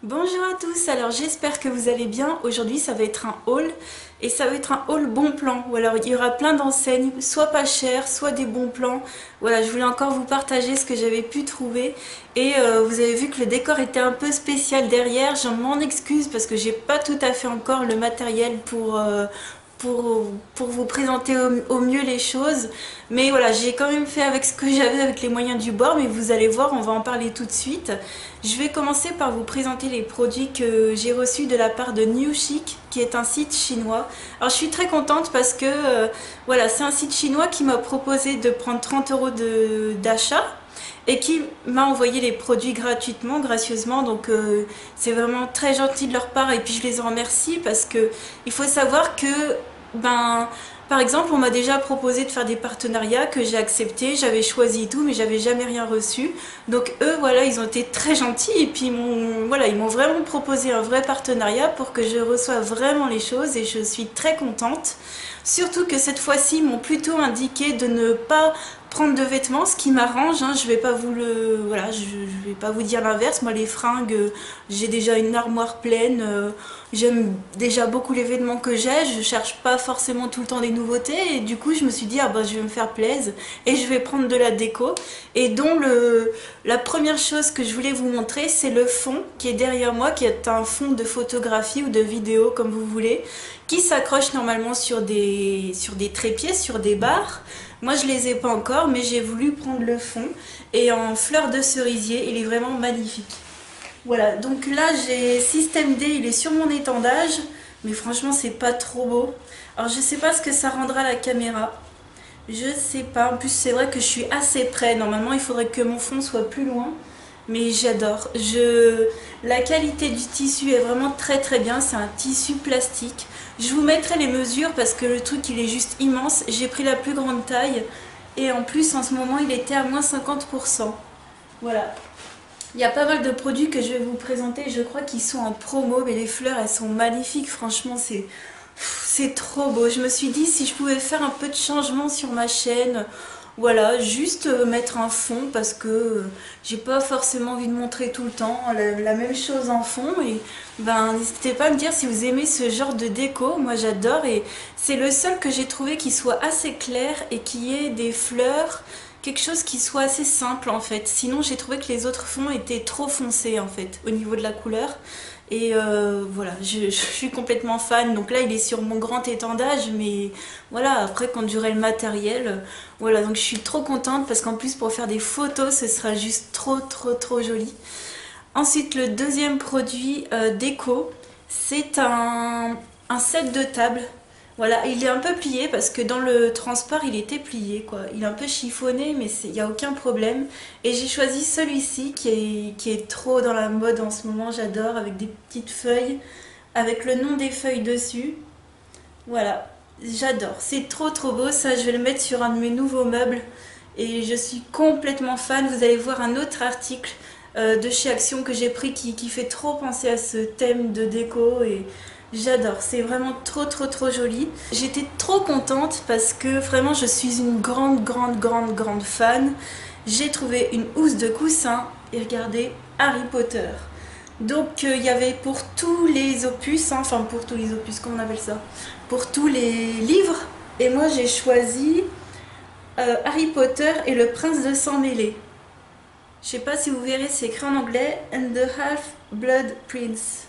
Bonjour à tous, alors j'espère que vous allez bien. Aujourd'hui ça va être un haul et ça va être un haul bon plan. Ou alors il y aura plein d'enseignes, soit pas chères, soit des bons plans. Voilà, je voulais encore vous partager ce que j'avais pu trouver. Et vous avez vu que le décor était un peu spécial derrière. Je m'en excuse parce que j'ai pas tout à fait encore le matériel pour vous présenter au mieux les choses. Mais voilà, j'ai quand même fait avec ce que j'avais, avec les moyens du bord, mais vous allez voir, on va en parler tout de suite. Je vais commencer par vous présenter les produits que j'ai reçus de la part de New Chic, qui est un site chinois. Alors je suis très contente parce que voilà, c'est un site chinois qui m'a proposé de prendre 30 € d'achat et qui m'a envoyé les produits gratuitement, gracieusement. Donc c'est vraiment très gentil de leur part et puis je les en remercie parce que il faut savoir que par exemple, on m'a déjà proposé de faire des partenariats que j'ai accepté, j'avais choisi tout, mais j'avais jamais rien reçu. Donc eux, voilà, ils ont été très gentils et puis ils m'ont vraiment proposé un vrai partenariat pour que je reçoive vraiment les choses et je suis très contente. Surtout que cette fois-ci, ils m'ont plutôt indiqué de ne pas prendre de vêtements, ce qui m'arrange, hein. Je vais pas je vais pas vous dire l'inverse. Moi, les fringues, j'ai déjà une armoire pleine. J'aime déjà beaucoup les vêtements que j'ai. Je cherche pas forcément tout le temps des nouveautés. Et du coup, je me suis dit, ah bah, je vais me faire plaisir et je vais prendre de la déco. Et dont la première chose que je voulais vous montrer, c'est le fond qui est derrière moi, qui est un fond de photographie ou de vidéo, comme vous voulez, qui s'accroche normalement sur des trépieds, sur des barres. Moi je les ai pas encore, mais j'ai voulu prendre le fond et en fleur de cerisier, il est vraiment magnifique. Voilà, donc là j'ai Système D, il est sur mon étendage, mais franchement c'est pas trop beau. Alors je sais pas ce que ça rendra à la caméra, je sais pas. En plus c'est vrai que je suis assez près, normalement il faudrait que mon fond soit plus loin. Mais j'adore. La qualité du tissu est vraiment très très bien. C'est un tissu plastique. Je vous mettrai les mesures parce que le truc il est juste immense. J'ai pris la plus grande taille. Et en plus en ce moment il était à moins 50%. Voilà. Il y a pas mal de produits que je vais vous présenter. Je crois qu'ils sont en promo. Mais les fleurs elles sont magnifiques. Franchement c'est trop beau. Je me suis dit si je pouvais faire un peu de changement sur ma chaîne. Voilà, juste mettre un fond parce que j'ai pas forcément envie de montrer tout le temps la même chose en fond. Et n'hésitez pas à me dire si vous aimez ce genre de déco. Moi j'adore et c'est le seul que j'ai trouvé qui soit assez clair et qui ait des fleurs, quelque chose qui soit assez simple en fait. Sinon j'ai trouvé que les autres fonds étaient trop foncés en fait au niveau de la couleur. Et voilà, je suis complètement fan. Donc là, il est sur mon grand étendage, mais voilà, après, quand j'aurai le matériel, voilà. Donc je suis trop contente parce qu'en plus, pour faire des photos, ce sera juste trop, trop, trop joli. Ensuite, le deuxième produit déco, c'est un set de table. Voilà, il est un peu plié parce que dans le transport il était plié quoi. Il est un peu chiffonné mais il n'y a aucun problème. Et j'ai choisi celui-ci qui est trop dans la mode en ce moment, j'adore, avec des petites feuilles, avec le nom des feuilles dessus. Voilà, j'adore, c'est trop trop beau, ça je vais le mettre sur un de mes nouveaux meubles. Et je suis complètement fan, vous allez voir un autre article de chez Action que j'ai pris qui fait trop penser à ce thème de déco et j'adore, c'est vraiment trop trop trop joli. J'étais trop contente parce que vraiment je suis une grande grande grande grande fan. J'ai trouvé une housse de coussin et regardez, Harry Potter. Donc il y avait pour tous les opus, hein, enfin pour tous les opus, comment on appelle ça? Pour tous les livres. Et moi j'ai choisi Harry Potter et le prince de sang mêlé. Je sais pas si vous verrez, c'est écrit en anglais And the Half-Blood Prince.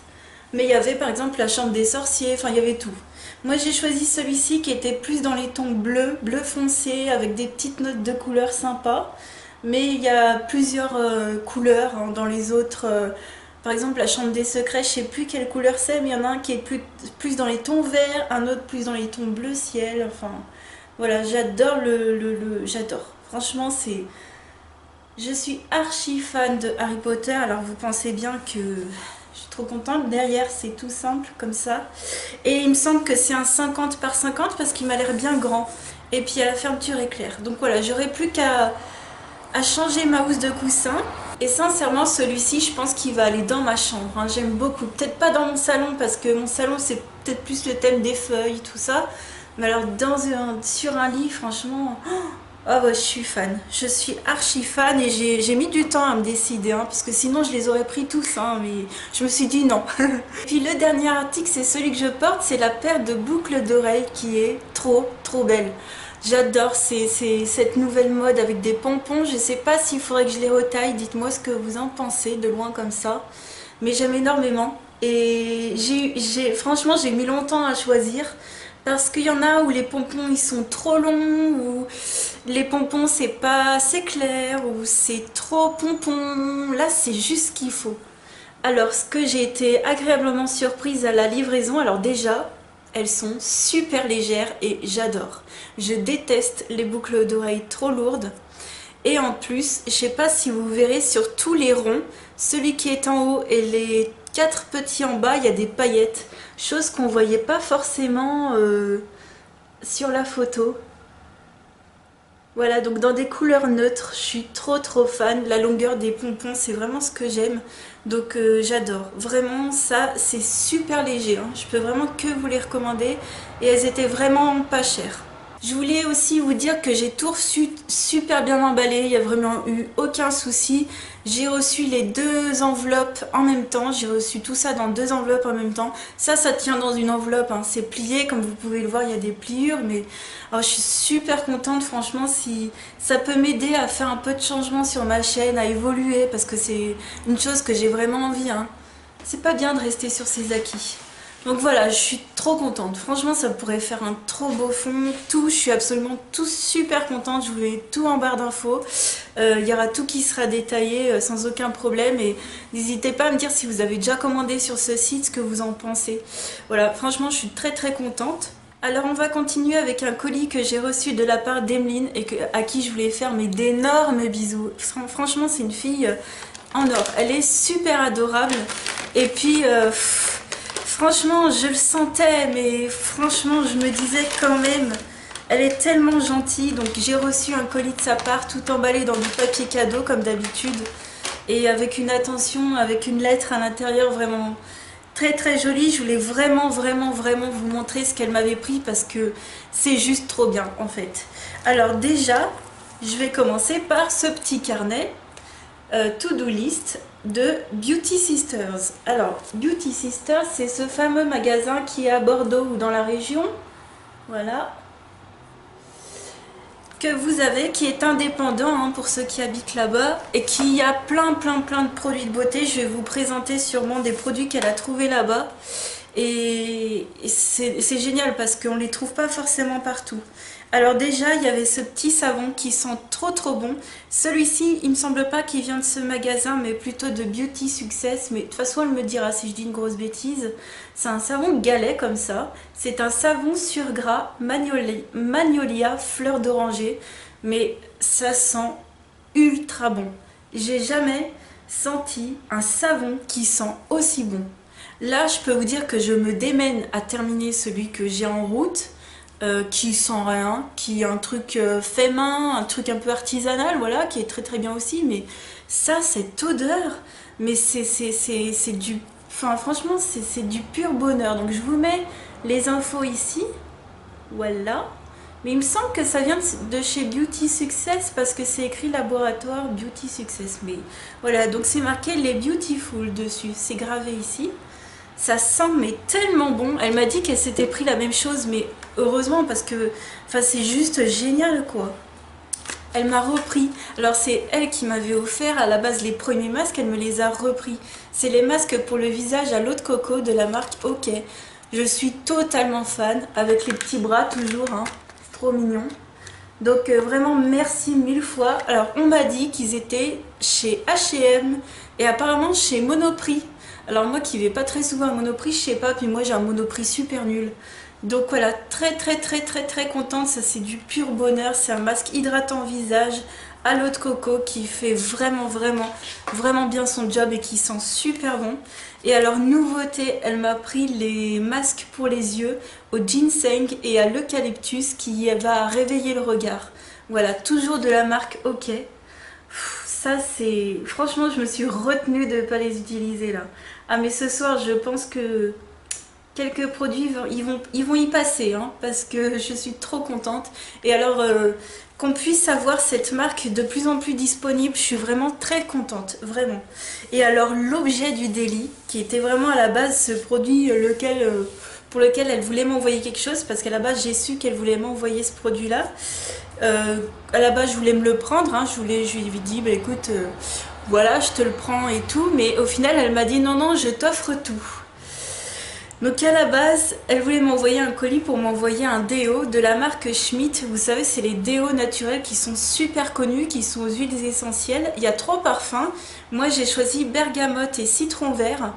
Mais il y avait par exemple la chambre des sorciers, enfin il y avait tout. Moi j'ai choisi celui-ci qui était plus dans les tons bleus, bleu foncé, avec des petites notes de couleurs sympas. Mais il y a plusieurs couleurs hein, dans les autres. Par exemple la chambre des secrets, je sais plus quelle couleur c'est, mais il y en a un qui est plus dans les tons verts, un autre plus dans les tons bleu ciel. Enfin voilà, j'adore j'adore. Franchement c'est... Je suis archi fan de Harry Potter, alors vous pensez bien que je suis trop contente. Derrière c'est tout simple comme ça. Et il me semble que c'est un 50 par 50 parce qu'il m'a l'air bien grand. Et puis à la fermeture éclair. Donc voilà, j'aurais plus qu'à changer ma housse de coussin. Et sincèrement celui-ci je pense qu'il va aller dans ma chambre. Hein. J'aime beaucoup. Peut-être pas dans mon salon parce que mon salon c'est peut-être plus le thème des feuilles, tout ça. Mais alors sur un lit franchement... Ah ouais, je suis fan, je suis archi fan et j'ai mis du temps à me décider, hein, parce que sinon je les aurais pris tous, hein, mais je me suis dit non. Puis le dernier article, c'est celui que je porte, c'est la paire de boucles d'oreilles qui est trop belle. J'adore cette nouvelle mode avec des pompons, je sais pas s'il faudrait que je les retaille, dites-moi ce que vous en pensez de loin comme ça, mais j'aime énormément. Et franchement, j'ai mis longtemps à choisir. Parce qu'il y en a où les pompons ils sont trop longs, ou les pompons c'est pas assez clair, ou c'est trop pompon. Là c'est juste ce qu'il faut. Alors ce que j'ai été agréablement surprise à la livraison, alors déjà elles sont super légères et j'adore. Je déteste les boucles d'oreilles trop lourdes. Et en plus, je sais pas si vous verrez sur tous les ronds, celui qui est en haut et les 4 petits en bas, il y a des paillettes. Chose qu'on voyait pas forcément sur la photo. Voilà, donc dans des couleurs neutres, je suis trop fan. La longueur des pompons, c'est vraiment ce que j'aime. Donc j'adore. Vraiment, ça, c'est super léger, hein. Je peux vraiment que vous les recommander. Et elles étaient vraiment pas chères. Je voulais aussi vous dire que j'ai tout reçu super bien emballé, il n'y a vraiment eu aucun souci. J'ai reçu les 2 enveloppes en même temps, j'ai reçu tout ça dans 2 enveloppes en même temps. Ça tient dans une enveloppe, hein. C'est plié, comme vous pouvez le voir, il y a des pliures. Mais alors, je suis super contente, franchement, si ça peut m'aider à faire un peu de changement sur ma chaîne, à évoluer, parce que c'est une chose que j'ai vraiment envie, hein. C'est pas bien de rester sur ses acquis. Donc voilà, je suis trop contente. Franchement, ça pourrait faire un trop beau fond. Tout, je suis absolument tout super contente. Je vous mets tout en barre d'infos. Il y aura tout qui sera détaillé sans aucun problème. Et n'hésitez pas à me dire si vous avez déjà commandé sur ce site, ce que vous en pensez. Voilà, franchement, je suis très contente. Alors on va continuer avec un colis que j'ai reçu de la part d'Emeline et à qui je voulais faire d'énormes bisous. Franchement, c'est une fille en or. Elle est super adorable. Et puis... franchement, je le sentais, mais franchement, je me disais quand même, elle est tellement gentille. Donc j'ai reçu un colis de sa part, tout emballé dans du papier cadeau, comme d'habitude. Et avec une attention, avec une lettre à l'intérieur, vraiment très jolie. Je voulais vraiment vous montrer ce qu'elle m'avait pris, parce que c'est juste trop bien, en fait. Alors déjà, je vais commencer par ce petit carnet. To-do list de Beauty Sisters. Alors, Beauty Sisters, c'est ce fameux magasin qui est à Bordeaux ou dans la région. Voilà. Que vous avez, qui est indépendant, hein, pour ceux qui habitent là-bas, et qui a plein de produits de beauté. Je vais vous présenter sûrement des produits qu'elle a trouvés là-bas. Et c'est génial parce qu'on ne les trouve pas forcément partout. Alors déjà, il y avait ce petit savon qui sent trop bon. Celui-ci, il me semble pas qu'il vient de ce magasin, mais plutôt de Beauty Success. Mais de toute façon, elle me dira si je dis une grosse bêtise. C'est un savon galet comme ça. C'est un savon sur gras Magnolia fleur d'oranger. Mais ça sent ultra bon. J'ai jamais senti un savon qui sent aussi bon. Là, je peux vous dire que je me démène à terminer celui que j'ai en route. Qui sent rien, qui est un truc fait main, un truc un peu artisanal, voilà, qui est très bien aussi. Mais ça, cette odeur, mais c'est du... Enfin, franchement, c'est du pur bonheur. Donc, je vous mets les infos ici. Voilà. Mais il me semble que ça vient de chez Beauty Success, parce que c'est écrit laboratoire Beauty Success. Mais voilà, donc c'est marqué les Beautiful dessus. C'est gravé ici. Ça sent mais tellement bon. Elle m'a dit qu'elle s'était pris la même chose, mais heureusement, parce que enfin, c'est juste génial quoi. Elle m'a repris. Alors c'est elle qui m'avait offert à la base les premiers masques, elle me les a repris. C'est les masques pour le visage à l'eau de coco de la marque OK. Je suis totalement fan, avec les petits bras toujours, hein. C'est trop mignon. Donc vraiment merci 1000 fois. Alors on m'a dit qu'ils étaient chez H&M et apparemment chez Monoprix. Alors moi qui vais pas très souvent à Monoprix, je sais pas, puis moi j'ai un Monoprix super nul. Donc voilà, très contente, ça c'est du pur bonheur, c'est un masque hydratant visage à l'eau de coco qui fait vraiment bien son job et qui sent super bon. Et alors nouveauté, elle m'a pris les masques pour les yeux au ginseng et à l'eucalyptus qui va réveiller le regard. Voilà, toujours de la marque OK. Ça c'est... Franchement, je me suis retenue de ne pas les utiliser là. Ah mais ce soir, je pense que quelques produits, ils vont y passer, hein, parce que je suis trop contente. Et alors, qu'on puisse avoir cette marque de plus en plus disponible, je suis vraiment très contente, vraiment. Et alors, l'objet du délit, qui était vraiment à la base ce produit pour lequel elle voulait m'envoyer quelque chose, parce qu'à la base, j'ai su qu'elle voulait m'envoyer ce produit-là. À la base, je voulais me le prendre, hein, je lui ai dit, bah, écoute, voilà, je te le prends et tout, mais au final, elle m'a dit, non, non, je t'offre tout. Donc à la base, elle voulait m'envoyer un colis pour m'envoyer un déo de la marque Schmitt. Vous savez, c'est les déos naturels qui sont super connus, qui sont aux huiles essentielles. Il y a 3 parfums. Moi, j'ai choisi bergamote et citron vert.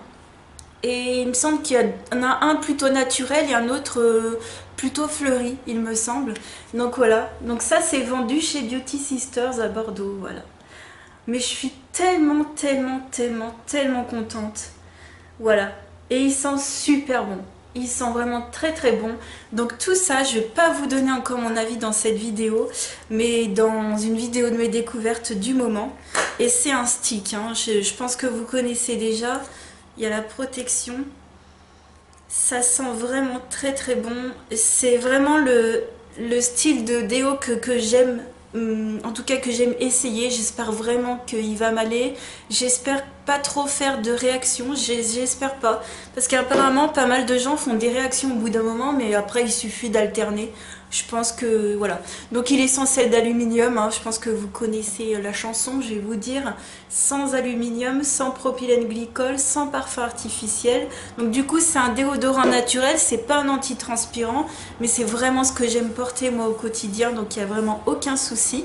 Et il me semble qu'il y en a un plutôt naturel et un autre plutôt fleuri, il me semble. Donc voilà. Donc ça, c'est vendu chez Beauty Sisters à Bordeaux. Voilà. Mais je suis tellement, tellement, tellement, tellement contente. Voilà. Et il sent super bon. Il sent vraiment très très bon. Donc tout ça, je ne vais pas vous donner encore mon avis dans cette vidéo, mais dans une vidéo de mes découvertes du moment. Et c'est un stick, hein. Je pense que vous connaissez déjà. Il y a la protection. Ça sent vraiment très très bon. C'est vraiment le style de déo que j'aime. En tout cas que j'aime essayer. J'espère vraiment qu'il va m'aller. J'espère pas trop faire de réactions, j'espère pas, parce qu'apparemment pas mal de gens font des réactions au bout d'un moment, mais après il suffit d'alterner. Je pense que voilà. Donc il est censé être d'aluminium, hein. Je pense que vous connaissez la chanson, je vais vous dire, sans aluminium, sans propylène glycol, sans parfum artificiel. Donc du coup c'est un déodorant naturel, c'est pas un antitranspirant, mais c'est vraiment ce que j'aime porter moi au quotidien, donc il n'y a vraiment aucun souci.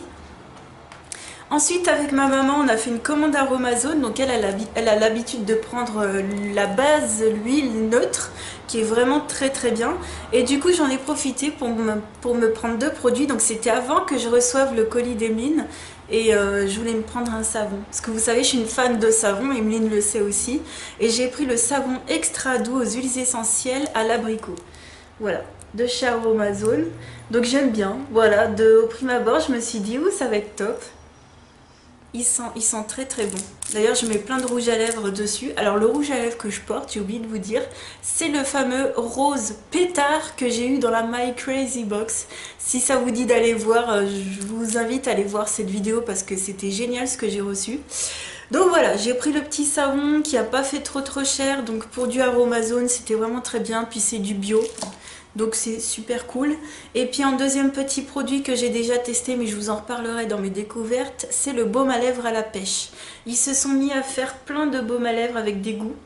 Ensuite, avec ma maman, on a fait une commande Aromazone. Donc elle a l'habitude de prendre la base, l'huile neutre, qui est vraiment très très bien. Et du coup, j'en ai profité pour me prendre 2 produits. Donc c'était avant que je reçoive le colis d'Emeline. Et je voulais me prendre un savon. Parce que vous savez, je suis une fan de savon, Emeline le sait aussi. Et j'ai pris le savon extra doux aux huiles essentielles à l'abricot. Voilà, de chez Aromazone. Donc j'aime bien. Voilà, au prime abord, je me suis dit, ça va être top. Il sent très très bon. D'ailleurs, je mets plein de rouge à lèvres dessus. Alors, le rouge à lèvres que je porte, j'ai oublié de vous dire, c'est le fameux rose pétard que j'ai eu dans la My Crazy Box. Si ça vous dit d'aller voir, je vous invite à aller voir cette vidéo parce que c'était génial ce que j'ai reçu. Donc voilà, j'ai pris le petit savon qui n'a pas fait trop cher. Donc pour du Aromazone, c'était vraiment très bien. Puis c'est du bio. Donc c'est super cool. Et puis un deuxième petit produit que j'ai déjà testé, mais je vous en reparlerai dans mes découvertes, c'est le baume à lèvres à la pêche. Ils se sont mis à faire plein de baumes à lèvres avec des goûts.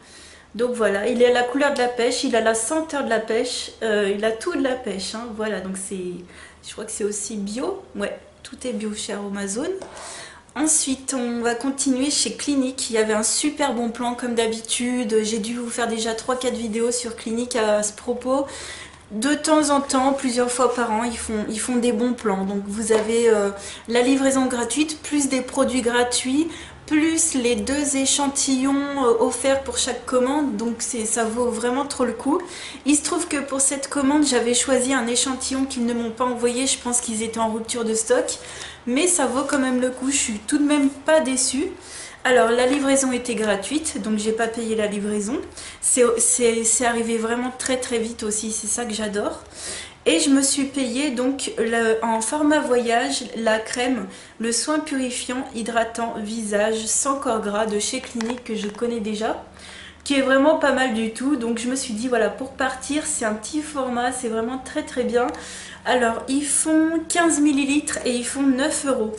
Donc voilà, il a la couleur de la pêche, il a la senteur de la pêche, il a tout de la pêche, hein. Voilà, donc je crois que c'est aussi bio. Ouais, tout est bio chez Aromazone. Ensuite, on va continuer chez Clinique. Il y avait un super bon plan comme d'habitude. J'ai dû vous faire déjà 3-4 vidéos sur Clinique à ce propos. De temps en temps, plusieurs fois par an, ils font des bons plans. Donc vous avez la livraison gratuite, plus des produits gratuits, plus les 2 échantillons offerts pour chaque commande. Donc ça vaut vraiment trop le coup. Il se trouve que pour cette commande, j'avais choisi un échantillon qu'ils ne m'ont pas envoyé. Je pense qu'ils étaient en rupture de stock. Mais ça vaut quand même le coup. Je suis tout de même pas déçue. Alors la livraison était gratuite, donc j'ai pas payé la livraison. C'est arrivé vraiment très très vite aussi, c'est ça que j'adore. Et je me suis payé donc en format voyage la crème, le soin purifiant hydratant visage sans corps gras de chez Clinique que je connais déjà, qui est vraiment pas mal du tout. Donc je me suis dit voilà, pour partir, c'est un petit format, c'est vraiment très très bien. Alors ils font 15 ml et ils font 9 €.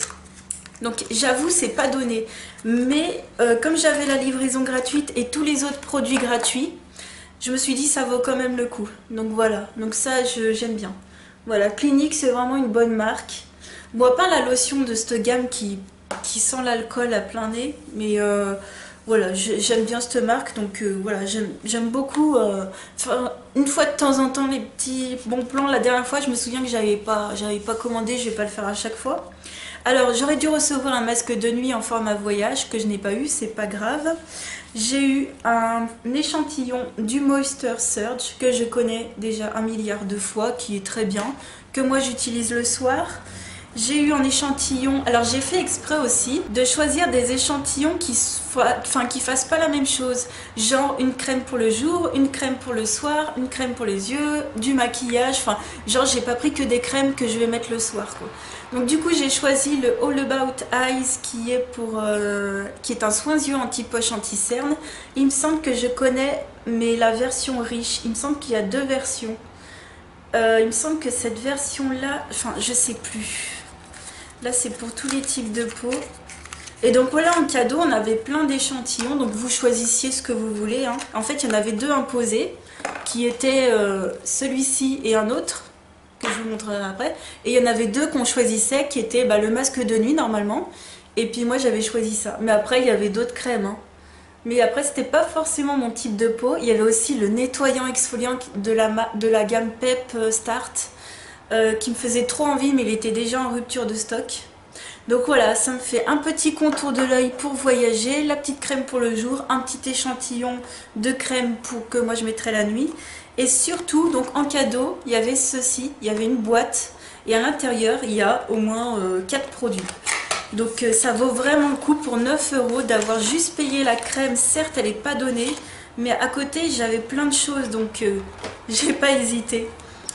Donc j'avoue c'est pas donné, mais comme j'avais la livraison gratuite et tous les autres produits gratuits, je me suis dit ça vaut quand même le coup. Donc voilà, donc ça j'aime bien. Voilà, Clinique c'est vraiment une bonne marque. Bon, pas la lotion de cette gamme qui sent l'alcool à plein nez, mais voilà, j'aime bien cette marque, donc voilà, j'aime beaucoup une fois de temps en temps les petits bons plans. La dernière fois je me souviens que j'avais pas commandé, je vais pas le faire à chaque fois. Alors j'aurais dû recevoir un masque de nuit en format voyage que je n'ai pas eu, c'est pas grave. J'ai eu un échantillon du Moisture Surge que je connais déjà 1 milliard de fois, qui est très bien, que moi j'utilise le soir. J'ai eu en échantillon, alors j'ai fait exprès aussi de choisir des échantillons qui fassent pas la même chose. Genre une crème pour le jour, une crème pour le soir, une crème pour les yeux, du maquillage, enfin genre j'ai pas pris que des crèmes que je vais mettre le soir quoi. Donc du coup j'ai choisi le All About Eyes qui est un soin-yeux anti-poche anti-cerne. Il me semble que je connais mais la version riche, il me semble qu'il y a deux versions. Il me semble que cette version là, enfin je sais plus. Là c'est pour tous les types de peau. Et donc voilà, en cadeau on avait plein d'échantillons, donc vous choisissiez ce que vous voulez hein. En fait il y en avait deux imposés, qui étaient celui-ci et un autre, que je vous montrerai après. Et il y en avait deux qu'on choisissait, qui étaient le masque de nuit normalement. Et puis moi j'avais choisi ça. Mais après il y avait d'autres crèmes hein. Mais après c'était pas forcément mon type de peau. Il y avait aussi le nettoyant exfoliant de la gamme Pep Start. Qui me faisait trop envie mais il était déjà en rupture de stock. Donc voilà, ça me fait un petit contour de l'œil pour voyager, la petite crème pour le jour, un petit échantillon de crème pour que moi je mettrai la nuit. Et surtout, donc en cadeau, il y avait ceci, il y avait une boîte et à l'intérieur il y a au moins 4 produits. Donc ça vaut vraiment le coup pour 9 € d'avoir juste payé la crème. Certes elle n'est pas donnée, mais à côté j'avais plein de choses donc j'ai pas hésité.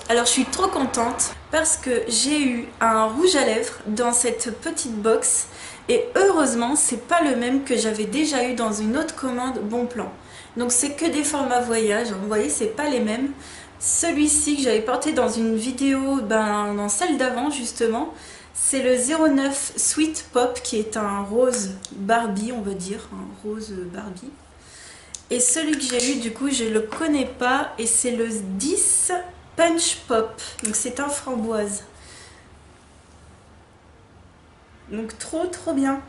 Alors je suis trop contente parce que j'ai eu un rouge à lèvres dans cette petite box et heureusement c'est pas le même que j'avais déjà eu dans une autre commande Bonplan. Donc c'est que des formats voyage, vous voyez c'est pas les mêmes. Celui-ci que j'avais porté dans une vidéo, dans celle d'avant justement, c'est le 09 Sweet Pop qui est un rose Barbie on va dire, un rose Barbie. Et celui que j'ai eu du coup je le connais pas et c'est le 10 Punch Pop, donc c'est un framboise. Donc trop bien.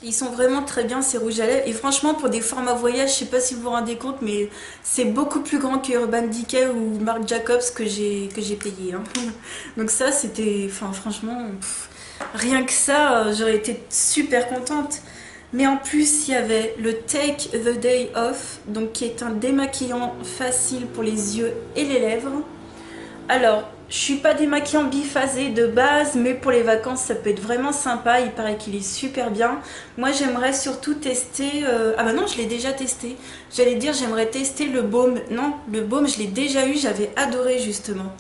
Ils sont vraiment très bien ces rouges à lèvres et franchement pour des formats voyage, je sais pas si vous vous rendez compte mais c'est beaucoup plus grand que Urban Decay ou Marc Jacobs que j'ai payé hein. Donc ça c'était, enfin franchement rien que ça j'aurais été super contente. Mais en plus, il y avait le Take the Day Off, donc qui est un démaquillant facile pour les yeux et les lèvres. Alors, je suis pas démaquillant biphasé de base, mais pour les vacances, ça peut être vraiment sympa. Il paraît qu'il est super bien. Moi, j'aimerais surtout tester... Ah bah non, je l'ai déjà testé. J'allais dire, j'aimerais tester le baume. Non, le baume, je l'ai déjà eu, j'avais adoré justement.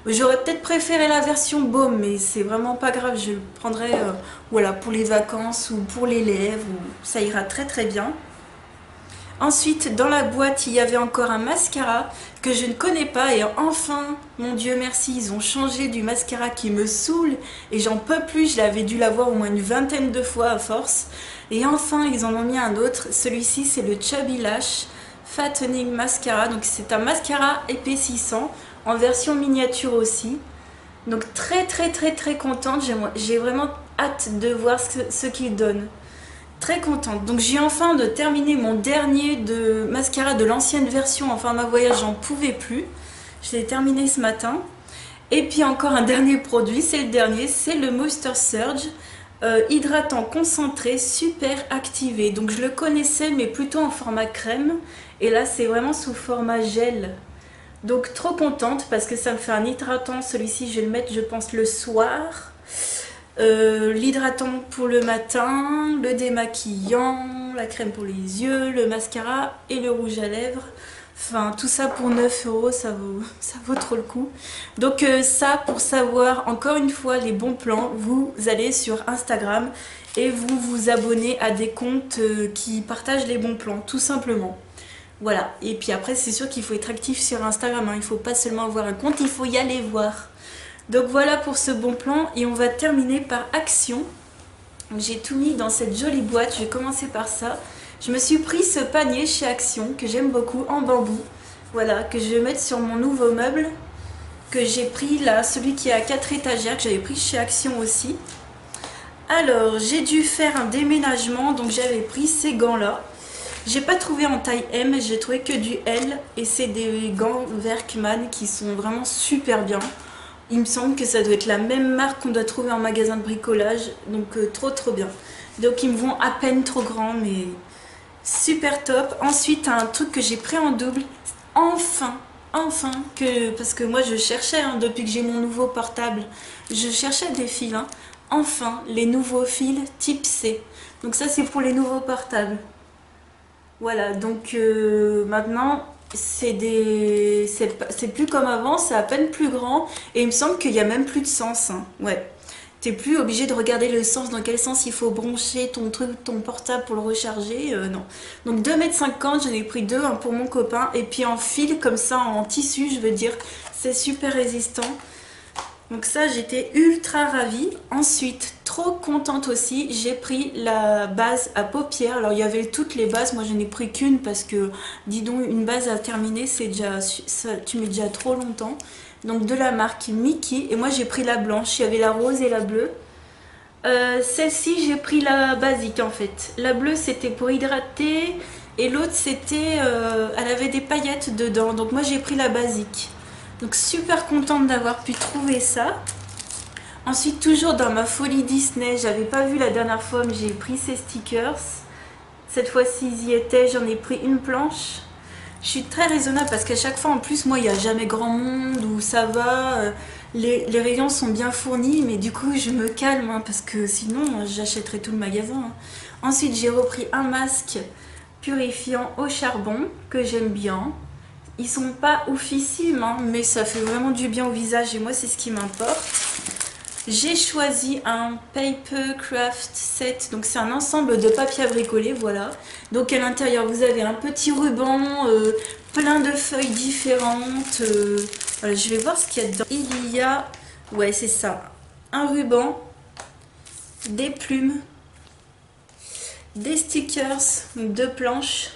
J'aurais peut-être préféré la version baume, mais c'est vraiment pas grave, je le prendrai voilà, pour les vacances ou pour les lèvres, ça ira très bien. Ensuite, dans la boîte, il y avait encore un mascara que je ne connais pas et enfin, mon Dieu merci, ils ont changé du mascara qui me saoule et j'en peux plus, je l'avais dû l'avoir au moins une vingtaine de fois à force. Et enfin, ils en ont mis un autre, celui-ci c'est le Chubby Lash Fattening Mascara, donc c'est un mascara épaississant en version miniature aussi. Donc très contente, j'ai vraiment hâte de voir ce qu'il donne. Très contente. Donc j'ai enfin de terminer mon dernier de mascara de l'ancienne version en format voyage, j'en pouvais plus. Je l'ai terminé ce matin. Et puis encore un dernier produit, c'est le dernier, c'est le Moisture Surge. Hydratant concentré super activé. Donc je le connaissais mais plutôt en format crème. Et là c'est vraiment sous format gel. Donc trop contente parce que ça me fait un hydratant. Celui-ci je vais le mettre je pense le soir. L'hydratant pour le matin, le démaquillant, la crème pour les yeux, le mascara et le rouge à lèvres. Enfin tout ça pour 9 €, ça vaut trop le coup. Donc ça pour savoir encore une fois les bons plans, vous allez sur Instagram et vous vous abonnez à des comptes qui partagent les bons plans tout simplement. Voilà, et puis après c'est sûr qu'il faut être actif sur Instagram, hein. Il ne faut pas seulement avoir un compte, il faut y aller voir. Donc voilà pour ce bon plan et on va terminer par Action. J'ai tout mis dans cette jolie boîte, je vais commencer par ça. Je me suis pris ce panier chez Action que j'aime beaucoup en bambou. Voilà, que je vais mettre sur mon nouveau meuble. Que j'ai pris là, celui qui est à 4 étagères, que j'avais pris chez Action aussi. Alors j'ai dû faire un déménagement, donc j'avais pris ces gants là. J'ai pas trouvé en taille M, j'ai trouvé que du L et c'est des gants Werkman qui sont vraiment super bien. Il me semble que ça doit être la même marque qu'on doit trouver en magasin de bricolage, donc trop bien. Donc ils me vont à peine trop grands mais super top. Ensuite un truc que j'ai pris en double, enfin enfin parce que moi je cherchais, hein, depuis que j'ai mon nouveau portable, je cherchais des fils, hein. Enfin, les nouveaux fils type C. Donc ça c'est pour les nouveaux portables. Voilà, donc maintenant c'est plus comme avant, c'est à peine plus grand et il me semble qu'il y a même plus de sens, hein. Ouais. T'es plus obligé de regarder le sens, dans quel sens il faut brancher ton truc, ton portable pour le recharger, non. Donc 2,50 m, j'en ai pris deux, un pour mon copain, et puis en fil, comme ça, en tissu, je veux dire, c'est super résistant. Donc ça, j'étais ultra ravie. Ensuite, trop contente aussi, j'ai pris la base à paupières. Alors il y avait toutes les bases, moi je n'ai pris qu'une parce que, dis donc, une base à terminer, c'est déjà, tu mets déjà trop longtemps. Donc de la marque Mickey, et moi j'ai pris la blanche, il y avait la rose et la bleue. Celle-ci j'ai pris la basique en fait. La bleue c'était pour hydrater et l'autre c'était, elle avait des paillettes dedans, donc moi j'ai pris la basique. Donc super contente d'avoir pu trouver ça. Ensuite, toujours dans ma folie Disney, j'avais pas vu la dernière fois, mais j'ai pris ces stickers. Cette fois-ci ils y étaient, j'en ai pris une planche. Je suis très raisonnable parce qu'à chaque fois, en plus, moi, il n'y a jamais grand monde où ça va. Les rayons sont bien fournis, mais du coup, je me calme, hein, parce que sinon, j'achèterais tout le magasin, hein. Ensuite, j'ai repris un masque purifiant au charbon que j'aime bien. Ils sont pas oufissimes, hein, mais ça fait vraiment du bien au visage et moi, c'est ce qui m'importe. J'ai choisi un Paper Craft Set, donc c'est un ensemble de papier à bricoler, voilà. Donc à l'intérieur vous avez un petit ruban, plein de feuilles différentes. Voilà, je vais voir ce qu'il y a dedans. Il y a, ouais c'est ça, un ruban, des plumes, des stickers, donc deux planches.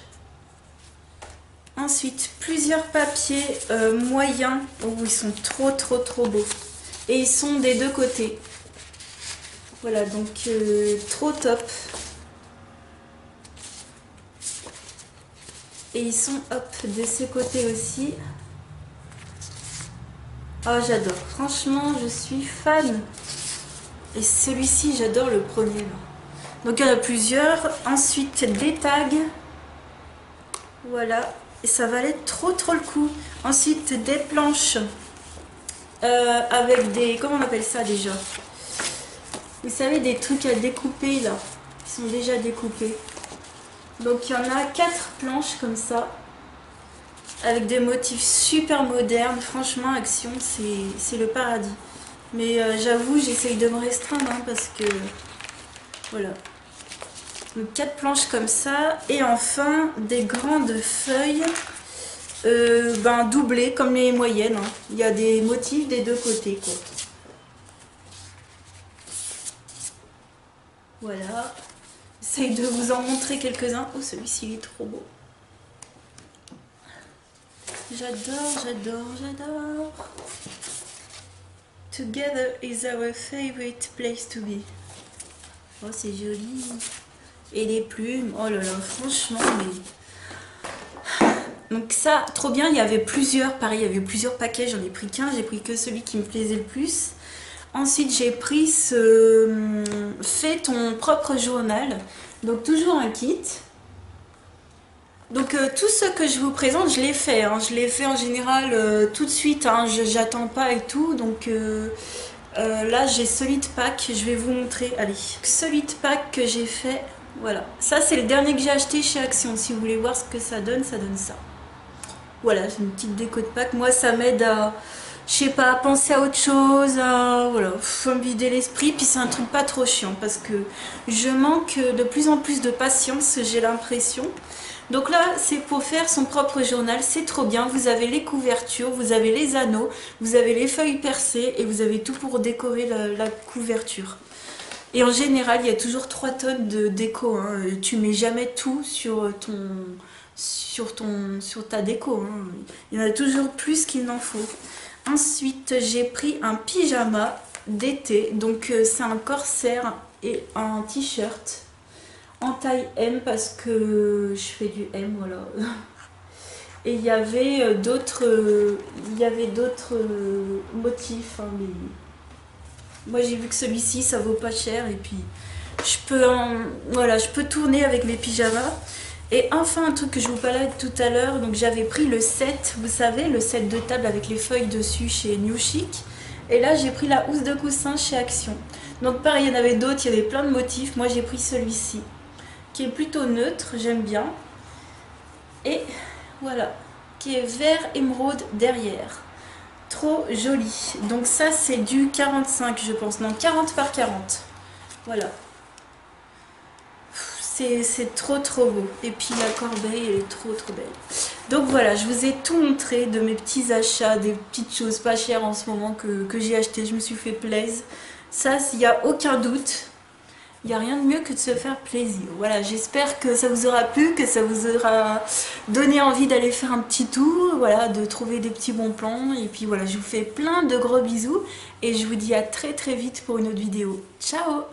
Ensuite plusieurs papiers moyens, oh ils sont trop beaux. Et ils sont des deux côtés. Voilà, donc trop top. Et ils sont, hop, de ce côté aussi. Oh, j'adore. Franchement, je suis fan. Et celui-ci, j'adore le premier. Donc, il y en a plusieurs. Ensuite, des tags. Voilà. Et ça valait trop le coup. Ensuite, des planches. Avec des... Comment on appelle ça déjà? Vous savez, des trucs à découper là. Ils sont déjà découpés. Donc il y en a 4 planches comme ça. Avec des motifs super modernes. Franchement, Action, c'est le paradis. Mais j'avoue, j'essaye de me restreindre, hein, parce que... Voilà. Donc 4 planches comme ça. Et enfin, des grandes feuilles... doublé comme les moyennes, hein. Il y a des motifs des deux côtés, quoi. Voilà, j'essaye de vous en montrer quelques-uns. Oh, celui-ci il est trop beau. J'adore. Together is our favorite place to be. Oh, c'est joli. Et les plumes, oh là là, franchement, mais... Donc ça, trop bien, il y avait plusieurs, pareil, il y avait plusieurs paquets, j'en ai pris qu'un, j'ai pris que celui qui me plaisait le plus. Ensuite, j'ai pris ce Fais ton propre journal, donc toujours un kit. Donc tout ce que je vous présente, je l'ai fait, hein. Je l'ai fait en général tout de suite, hein. J'attends pas et tout, donc là j'ai Solid Pack, je vais vous montrer, allez. Solid Pack que j'ai fait, voilà. Ça c'est le dernier que j'ai acheté chez Action, si vous voulez voir ce que ça donne ça. Voilà, c'est une petite déco de Pâques. Moi, ça m'aide à, je sais pas, à penser à autre chose, à, voilà, me vider l'esprit. Puis c'est un truc pas trop chiant parce que je manque de plus en plus de patience, j'ai l'impression. Donc là, c'est pour faire son propre journal, c'est trop bien. Vous avez les couvertures, vous avez les anneaux, vous avez les feuilles percées et vous avez tout pour décorer la couverture. Et en général, il y a toujours 3 tonnes de déco, hein. Tu mets jamais tout sur ta déco, hein. Il y en a toujours plus qu'il n'en faut. Ensuite, j'ai pris un pyjama d'été. Donc, c'est un corsaire et un t-shirt en taille M parce que je fais du M, voilà. Et il y avait d'autres motifs, hein, mais moi j'ai vu que celui-ci ça vaut pas cher et puis je peux tourner avec mes pyjamas. Et enfin un truc que je vous parlais tout à l'heure, donc j'avais pris le set, vous savez, le set de table avec les feuilles dessus chez New Chic. Et là j'ai pris la housse de coussin chez Action. Donc pareil, il y en avait d'autres, il y avait plein de motifs. Moi j'ai pris celui-ci, qui est plutôt neutre, j'aime bien. Et voilà, qui est vert émeraude derrière. Trop joli. Donc ça c'est du 45 je pense, non 40 par 40. Voilà. C'est trop beau. Et puis la corbeille elle est trop belle. Donc voilà, je vous ai tout montré de mes petits achats, des petites choses pas chères en ce moment que j'ai acheté. Je me suis fait plaisir. Ça, il n'y a aucun doute. Il n'y a rien de mieux que de se faire plaisir. Voilà, j'espère que ça vous aura plu, que ça vous aura donné envie d'aller faire un petit tour, voilà, de trouver des petits bons plans. Et puis voilà, je vous fais plein de gros bisous et je vous dis à très vite pour une autre vidéo. Ciao!